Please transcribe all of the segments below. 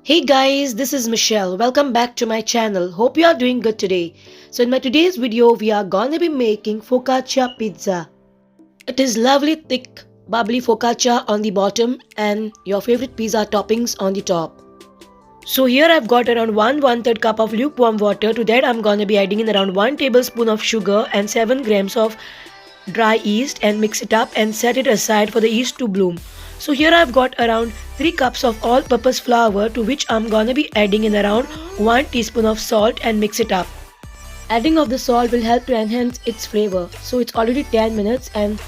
Hey guys, this is Michelle. Welcome back to my channel. Hope you are doing good today. So in my today's video, we are gonna be making focaccia pizza. It is lovely thick bubbly focaccia on the bottom and your favorite pizza toppings on the top. So here I've got around 1/3 cup of lukewarm water. To that I'm gonna be adding in around 1 tablespoon of sugar and 7 grams of dry yeast and mix it up and set it aside for the yeast to bloom. So here I've got around 3 cups of all-purpose flour, to which I'm gonna be adding in around 1 teaspoon of salt and mix it up. Adding of the salt will help to enhance its flavor. So it's already 10 minutes and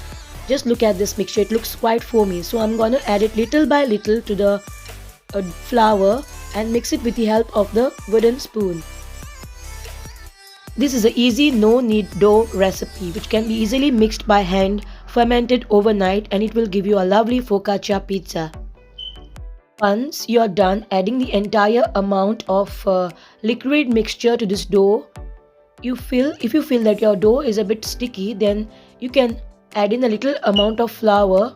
just look at this mixture, it looks quite foamy. So I'm gonna add it little by little to the flour and mix it with the help of the wooden spoon. This is an easy no-knead dough recipe which can be easily mixed by hand, fermented overnight, and it will give you a lovely focaccia pizza. Once you are done adding the entire amount of liquid mixture to this dough, if you feel that your dough is a bit sticky, then you can add in a little amount of flour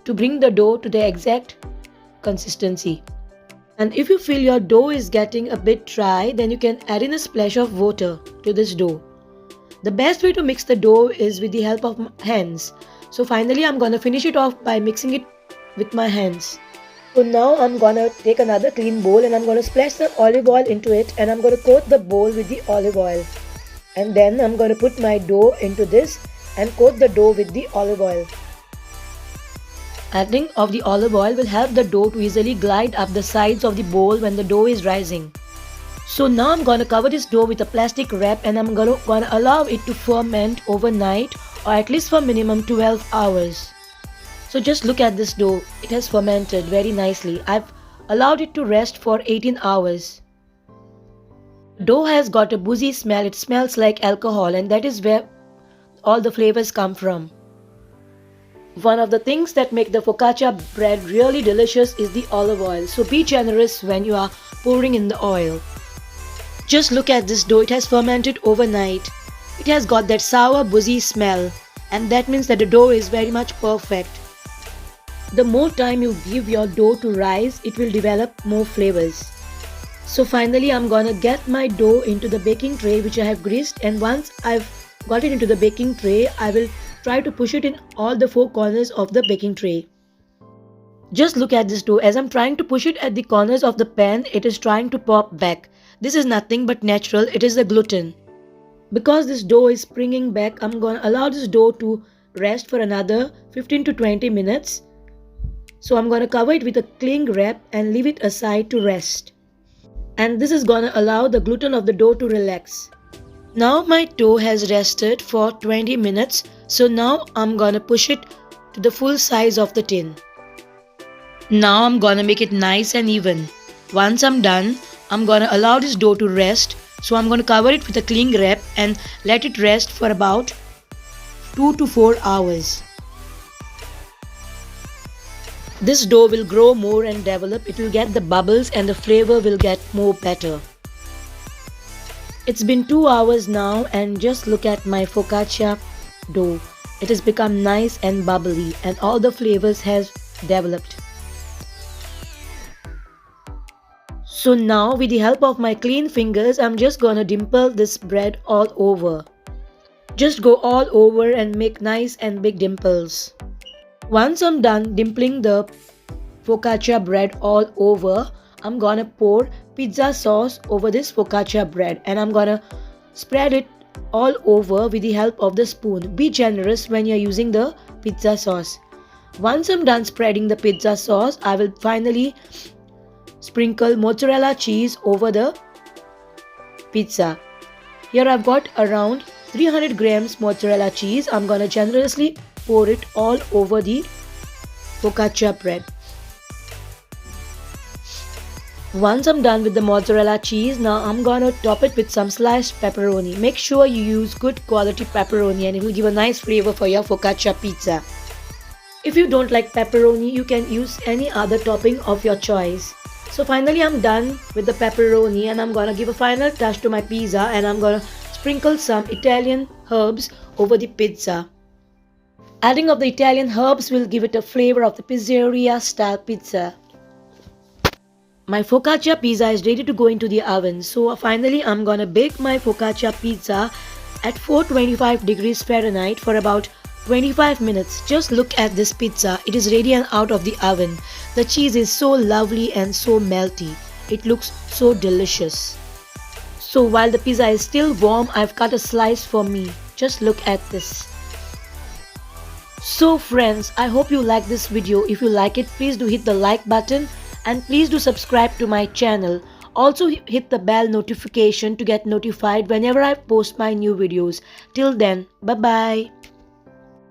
to bring the dough to the exact consistency. And if you feel your dough is getting a bit dry, then you can add in a splash of water to this dough. The best way to mix the dough is with the help of hands. So finally I'm gonna finish it off by mixing it with my hands. So now I'm gonna take another clean bowl and I'm gonna splash some olive oil into it, and I'm gonna coat the bowl with the olive oil. And then I'm gonna put my dough into this and coat the dough with the olive oil. Adding of the olive oil will help the dough to easily glide up the sides of the bowl when the dough is rising. So now I'm gonna cover this dough with a plastic wrap and I'm gonna allow it to ferment overnight, or at least for minimum 12 hours. So just look at this dough, it has fermented very nicely. I've allowed it to rest for 18 hours. Dough has got a boozy smell, it smells like alcohol, and that is where all the flavors come from. One of the things that make the focaccia bread really delicious is the olive oil, so be generous when you are pouring in the oil. Just look at this dough, it has fermented overnight. It has got that sour boozy smell, and that means that the dough is very much perfect. The more time you give your dough to rise, it will develop more flavors. So finally I'm gonna get my dough into the baking tray which I have greased, and once I've got it into the baking tray, I will try to push it in all the 4 corners of the baking tray. Just look at this dough. As I'm trying to push it at the corners of the pan, it is trying to pop back. This is nothing but natural, it is the gluten. Because this dough is springing back, I'm going to allow this dough to rest for another 15 to 20 minutes. So I'm going to cover it with a cling wrap and leave it aside to rest. And this is going to allow the gluten of the dough to relax. Now my dough has rested for 20 minutes. So now I'm gonna push it to the full size of the tin. Now I'm gonna make it nice and even. Once I'm done, I'm gonna allow this dough to rest. So I'm gonna cover it with a cling wrap and let it rest for about 2 to 4 hours. This dough will grow more and develop. It will get the bubbles and the flavor will get more better. It's been 2 hours now, and just look at my focaccia dough. It has become nice and bubbly and all the flavors has developed. So now with the help of my clean fingers, I'm just gonna dimple this bread all over. Just go all over and make nice and big dimples. Once I'm done dimpling the focaccia bread all over, I'm gonna pour pizza sauce over this focaccia bread and I'm gonna spread it all over with the help of the spoon. Be generous when you're using the pizza sauce. Once I'm done spreading the pizza sauce, I will finally sprinkle mozzarella cheese over the pizza. Here I've got around 300 grams mozzarella cheese. I'm gonna generously pour it all over the focaccia bread. Once I'm done with the mozzarella cheese, now I'm gonna top it with some sliced pepperoni. Make sure you use good quality pepperoni and it will give a nice flavor for your focaccia pizza. If you don't like pepperoni, you can use any other topping of your choice. So finally I'm done with the pepperoni and I'm gonna give a final touch to my pizza and I'm gonna sprinkle some Italian herbs over the pizza. Adding of the Italian herbs will give it a flavor of the pizzeria style pizza. My focaccia pizza is ready to go into the oven. So finally I'm gonna bake my focaccia pizza at 425 degrees Fahrenheit for about 25 minutes. Just look at this pizza. It is ready and out of the oven. The cheese is so lovely and so melty. It looks so delicious. So while the pizza is still warm, I've cut a slice for me. Just look at this. So friends, I hope you like this video. If you like it, please do hit the like button and please do subscribe to my channel. Also hit the bell notification to get notified whenever I post my new videos. Till then, bye bye.